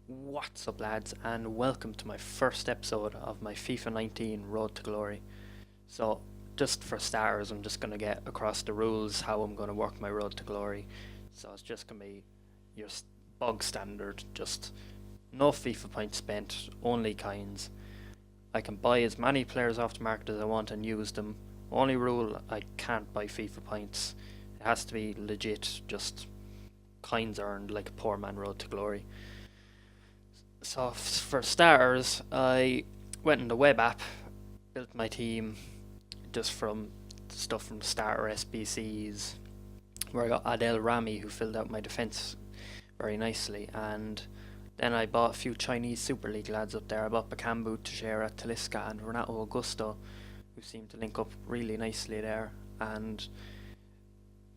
What's up, lads, and welcome to my first episode of my FIFA 19 Road to Glory. So, just for starters, I'm just going to get across the rules, how I'm going to work my Road to Glory. So it's just going to be your bog standard, just no FIFA points spent, only coins. I can buy as many players off the market as I want and use them. Only rule, I can't buy FIFA points. It has to be legit, just coins earned like a poor man Road to Glory. So for starters, I went in the web app, built my team just from stuff from starter SBCs, where I got Adel Rami, who filled out my defence very nicely, and then I bought a few Chinese Super League lads up there. I bought Bakambu, Teixeira, Talisca and Renato Augusto, who seem to link up really nicely there, and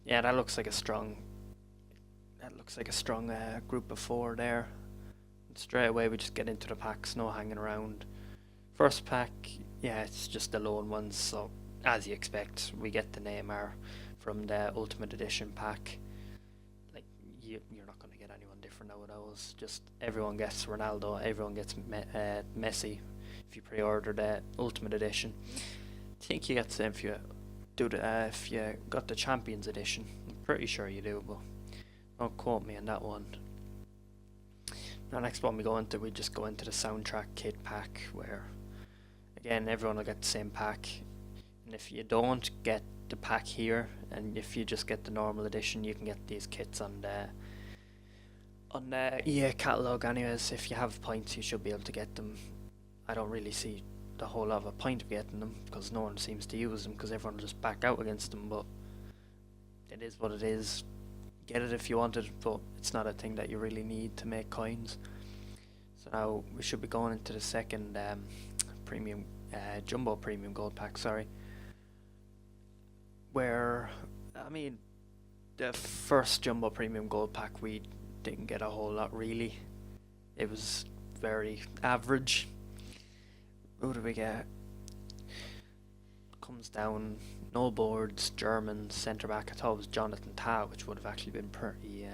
yeah, that looks like a strong group of four there. Straight away we just get into the packs, no hanging around. First pack, yeah, it's just the lone ones, so as you expect, we get the Neymar from the Ultimate Edition pack. Like, you're not going to get anyone different out of those. Just everyone gets Ronaldo, everyone gets Messi if you pre-order the Ultimate Edition. I think you get the same if you if you got the Champions Edition. I'm pretty sure you do, but don't quote me on that one. The next one we just go into the soundtrack kit pack, where again everyone will get the same pack, and if you don't get the pack here, and if you just get the normal edition, you can get these kits on the EA catalog anyways. If you have points, you should be able to get them. I don't really see the whole lot of a point of getting them, because no one seems to use them, because everyone will just back out against them, but it is what it is. Get it if you want it, but it's not a thing that you really need to make coins. So now we should be going into the second premium jumbo premium gold pack, where I mean the first jumbo premium gold pack we didn't get a whole lot really. It was very average. Who do we get? Comes down, no boards, German centre back. I thought it was Jonathan Tah, which would have actually been pretty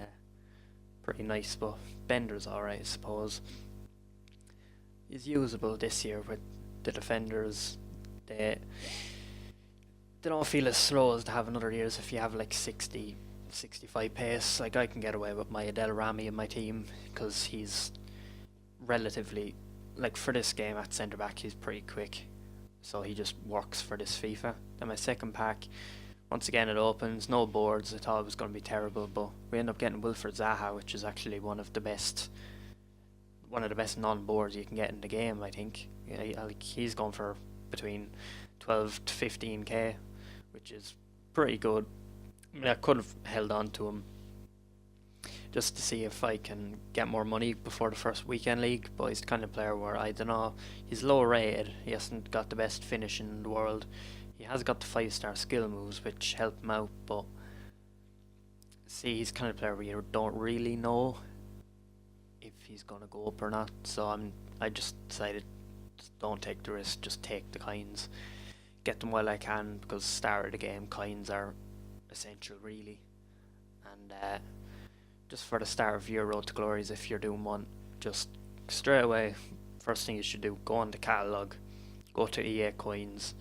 nice, but Bender's alright, I suppose. He's usable this year with the defenders. They don't feel as slow as they have in other years. If you have like 60, 65 pace, like I can get away with my Adel Rami in my team, because he's relatively, like for this game at centre back, he's pretty quick. So he just works for this FIFA. Then my second pack, once again it opens, no boards. I thought it was going to be terrible, but we end up getting Wilfred Zaha, which is actually one of the best non-boards you can get in the game, I think. Yeah, like he's going for between 12 to 15k, which is pretty good. I mean, I could have held on to him just to see if I can get more money before the first weekend league, but he's the kind of player where, I don't know, he's low rated, he hasn't got the best finish in the world, he has got the 5-star skill moves which help him out, but see, he's the kind of player where you don't really know if he's going to go up or not, so I just decided, just don't take the risk, just take the coins, get them while I can, because start of the game coins are essential really. And just for the start of your Road to Glories, if you're doing one, just straight away, first thing you should do, go on the catalogue, go to EA Coins,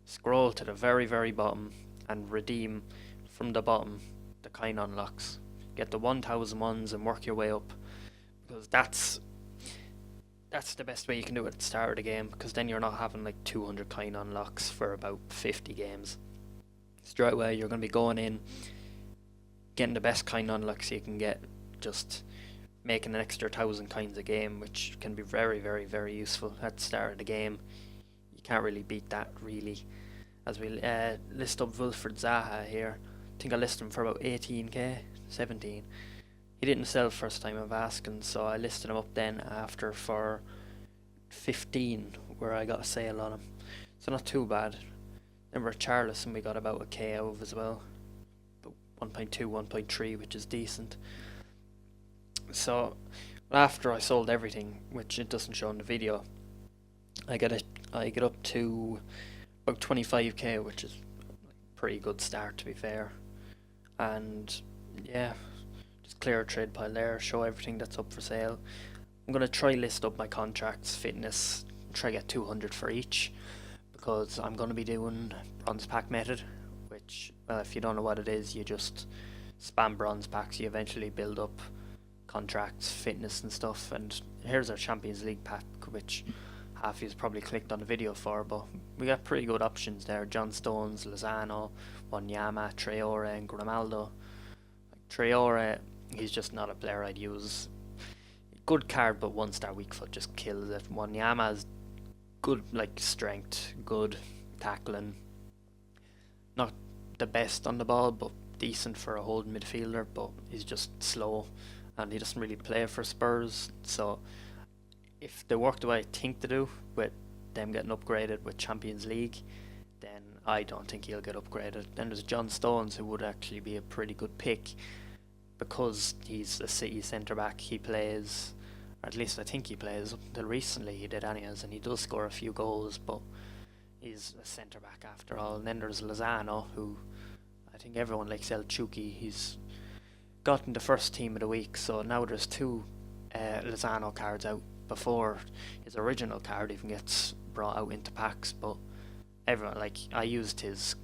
scroll to the very, very bottom, and redeem from the bottom the coin unlocks. Get the 1000 ones and work your way up, because that's the best way you can do it at the start of the game, because then you're not having like 200 coin unlocks for about 50 games. Straight away, you're going to be going in, getting the best coin unlocks you can get, just making an extra 1000 coins a game, which can be very, very, very useful at the start of the game. You can't really beat that really. As we list up Wilfred Zaha here, I think I listed him for about 18k, 17. He didn't sell first time of asking, so I listed him up then after for 15, where I got a sale on him. So not too bad. Then Richarlison we got about a K out of as well. 1.2, 1.3, which is decent. So after I sold everything, which it doesn't show in the video, I get up to about 25k, which is a pretty good start to be fair. And yeah, just clear a trade pile there, show everything that's up for sale. I'm gonna try list up my contracts, fitness, try get 200 for each, because I'm gonna be doing bronze pack method, which, well, if you don't know what it is, you just spam bronze packs, you eventually build up contracts, fitness and stuff. And here's our Champions League pack, which half of you's probably clicked on the video for, but we got pretty good options there. John Stones, Lozano, Wanyama, Traore and Grimaldo. Like Traore, he's just not a player I'd use. Good card, but 1-star weak foot just kills it. Wanyama's good, like, strength, good tackling. Not the best on the ball, but decent for a holding midfielder, but he's just slow and he doesn't really play for Spurs. So if they work the way I think they do, with them getting upgraded with Champions League, then I don't think he'll get upgraded. Then there's John Stones, who would actually be a pretty good pick, because he's a City centre back. He plays, or at least I think he plays, up until recently he did anyways, and he does score a few goals, but he's a centre back after all. And then there's Lozano, who I think everyone likes. El Chuki, he's gotten the first team of the week, so now there's two Lozano cards out before his original card even gets brought out into packs. But everyone, like, I used his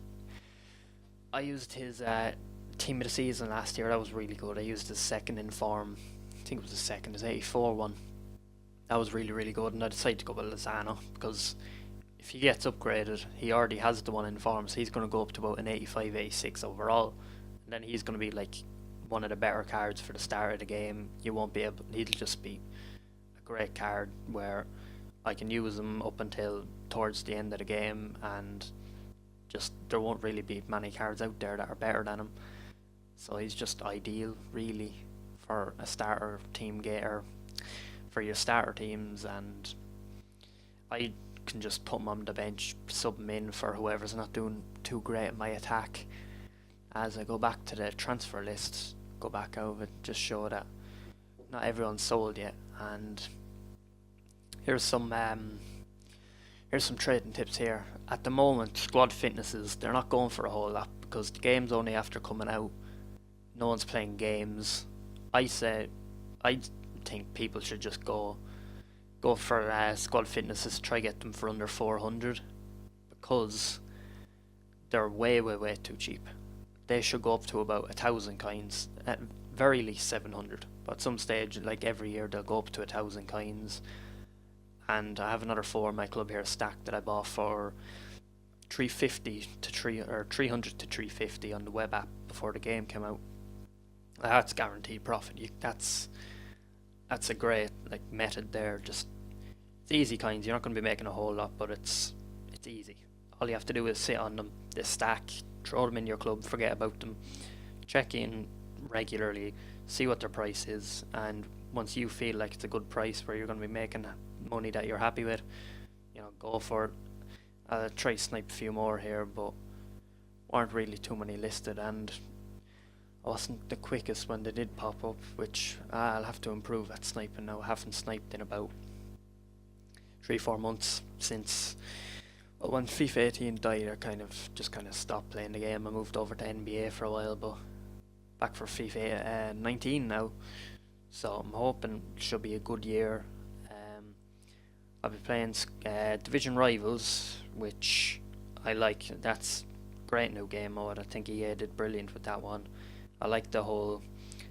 team of the season last year. That was really good. I used his second in form, I think it was the second, his 84 one. That was really, really good, and I decided to go with Lozano because if he gets upgraded, he already has the one in form, so he's going to go up to about an 85, 86 overall, and then he's going to be like one of the better cards for the start of the game. You won't be able, he'll just be a great card where I can use him up until towards the end of the game, and just there won't really be many cards out there that are better than him. So he's just ideal, really, for a starter team gator, for your starter teams. And I can just put him on the bench, sub him in for whoever's not doing too great in my attack. As I go back to the transfer list, go back over it, just show that not everyone's sold yet. And here's some trading tips here. At the moment, squad fitnesses, they're not going for a whole lot because the game's only after coming out. No one's playing games. I think people should just go for squad fitnesses, try get them for under 400, because they're way too cheap. They should go up to about 1,000 coins, at very least 700. But at some stage, like every year, they'll go up to 1,000 coins. And I have another 4 in my club here stacked that I bought for 350 to 300 to 350 on the web app before the game came out. That's guaranteed profit. That's a great method there. Just it's easy coins. You're not going to be making a whole lot, but it's easy. All you have to do is sit on them, they stack, throw them in your club, forget about them, check in regularly, see what their price is, and once you feel like it's a good price where you're going to be making money that you're happy with, go for it. I'll try to snipe a few more here, but aren't really too many listed, and I wasn't the quickest when they did pop up, which I'll have to improve at sniping now. I haven't sniped in about 3-4 months since when FIFA 18 died. I kind of stopped playing the game. I moved over to NBA for a while, but back for FIFA 19 now, so I'm hoping it should be a good year. I'll be playing Division Rivals, which I like. That's great new game mode. I think EA did brilliant with that one. I like the whole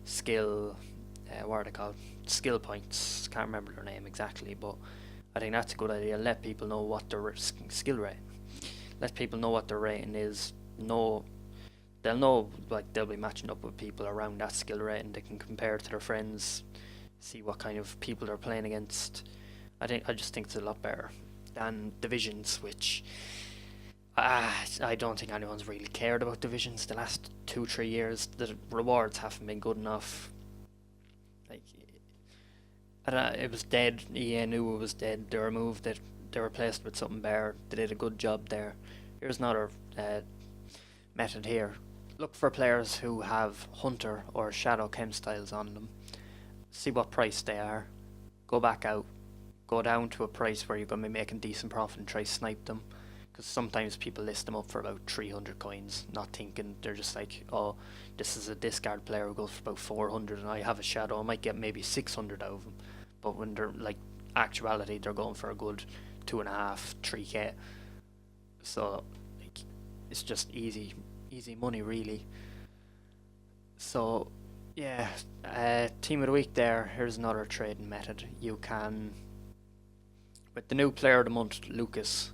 skill, what are they called? Skill points. Can't remember their name exactly, but I think that's a good idea. Let people know what their skill rating. Let people know what their rating is. They'll know, they'll be matching up with people around that skill rating. They can compare it to their friends, see what kind of people they're playing against. I just think it's a lot better than Divisions, which I don't think anyone's really cared about Divisions the last 2-3 years. The rewards haven't been good enough. It was dead. EA knew it was dead. They removed it. They replaced it with something better. They did a good job there. Here's another method here. Look for players who have Hunter or Shadow Chem styles on them. See what price they are. Go back out. Go down to a price where you're going to be making decent profit and try to snipe them. Because sometimes people list them up for about 300 coins, not thinking, they're just like, oh, this is a discard player who goes for about 400 and I have a Shadow, I might get maybe 600 out of him. but when they're like actuality, they're going for a good 2.5, 3k. So like, it's just easy money really. So yeah, team of the week there. Here's another trading method. You can, with the new player of the month, Lucas,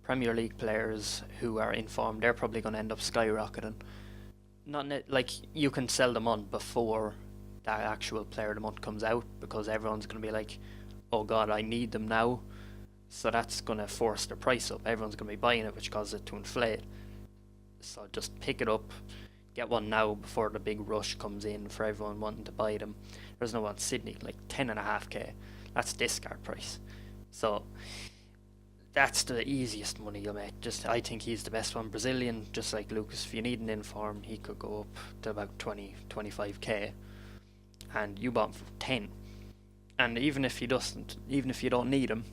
Premier League players who are informed, they're probably going to end up skyrocketing. Not like you can sell them on before that actual player of the month comes out, because everyone's going to be like, oh god, I need them now. So that's going to force the price up. Everyone's going to be buying it, which causes it to inflate. So just pick it up, get one now before the big rush comes in for everyone wanting to buy them. There's no one Sydney, like 10.5k. That's discard price. So that's the easiest money you'll make. Just, I think he's the best one. Brazilian, just like Lucas. If you need an inform, he could go up to about 25k, and you bought him for 10. And even if you don't need him,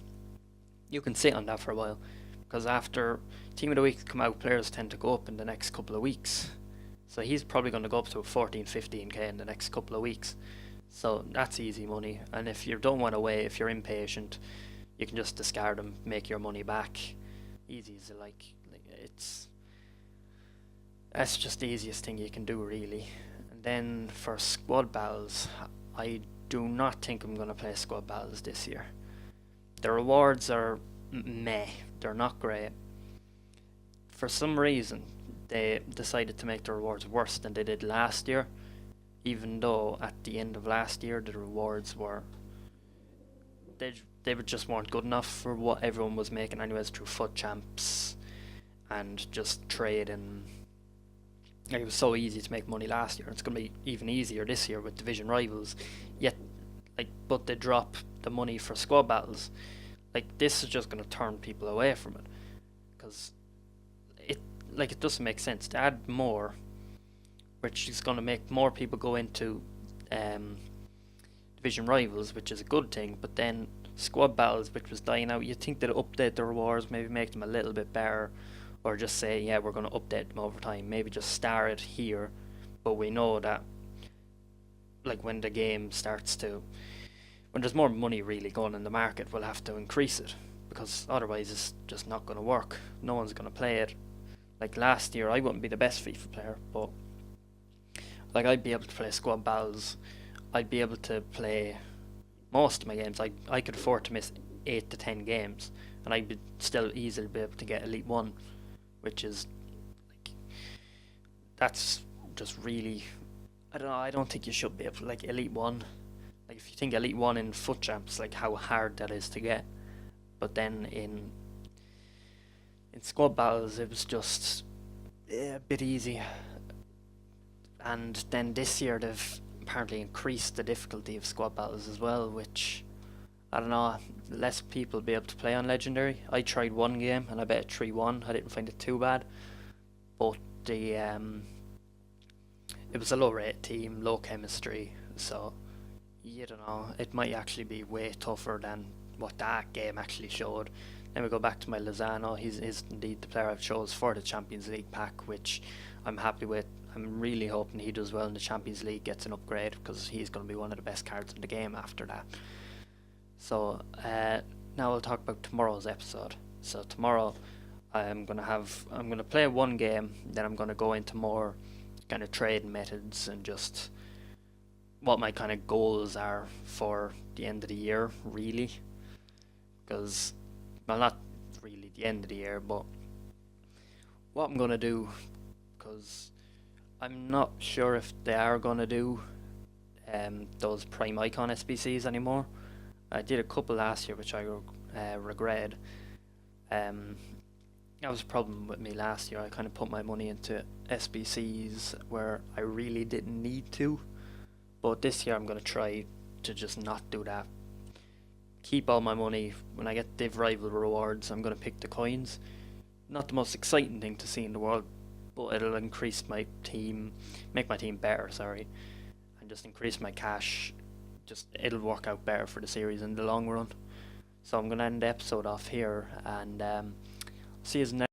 you can sit on that for a while, because after team of the week come out, players tend to go up in the next couple of weeks. So he's probably going to go up to 14, 15k in the next couple of weeks. So that's easy money. And if you don't want to wait, if you're impatient, you can just discard them, make your money back. Easy as that's just the easiest thing you can do really. And then for squad battles, I do not think I'm going to play squad battles this year. The rewards are meh, they're not great. For some reason, they decided to make the rewards worse than they did last year, even though at the end of last year the rewards were, they just weren't good enough for what everyone was making anyways through FUT champs and just trade. And it was so easy to make money last year. It's going to be even easier this year with division rivals. Yet, but they drop the money for squad battles. Like, this is just going to turn people away from it, because it doesn't make sense to add more, which is going to make more people go into division rivals, which is a good thing. But then squad battles, which was dying out, you'd think they'd update the rewards, maybe make them a little bit better, or just say, yeah, we're going to update them over time. Maybe just start it here, but we know that like when the game starts to, when there's more money really going in the market, we'll have to increase it, because otherwise it's just not going to work. No one's going to play it. Like last year, I wouldn't be the best FIFA player, but like I'd be able to play squad battles. I'd be able to play most of my games. I could afford to miss 8 to 10 games, and I'd still easily be able to get Elite 1, which is like, that's just really, I don't know, I don't think you should be able to, like, Elite 1. Like, if you think Elite 1 in FUT champs, like how hard that is to get, but then in squad battles it was just a bit easy. And then this year they've apparently increased the difficulty of squad battles as well, which, I don't know, less people be able to play on Legendary. I tried one game and I bet 3-1. I didn't find it too bad, but the it was a low rate team, low chemistry, so you don't know, it might actually be way tougher than what that game actually showed. Then we go back to my Lozano. He's indeed the player I've chose for the Champions League pack, which I'm happy with. I'm really hoping he does well in the Champions League, gets an upgrade, because he's going to be one of the best cards in the game after that. So now we'll talk about tomorrow's episode. So tomorrow I'm going to play one game, then I'm going to go into more kind of trading methods and just what my kind of goals are for the end of the year, really. Because, well, not really the end of the year, but what I'm going to do, because I'm not sure if they are going to do those Prime Icon SBCs anymore. I did a couple last year, which I regretted. That was a problem with me last year. I kind of put my money into SBCs where I really didn't need to. But this year I'm going to try to just not do that. Keep all my money. When I get Div Rival rewards, I'm going to pick the coins. Not the most exciting thing to see in the world, but it'll increase my team, make my team better, sorry, and just increase my cash. Just, it'll work out better for the series in the long run. So I'm going to end the episode off here, and see you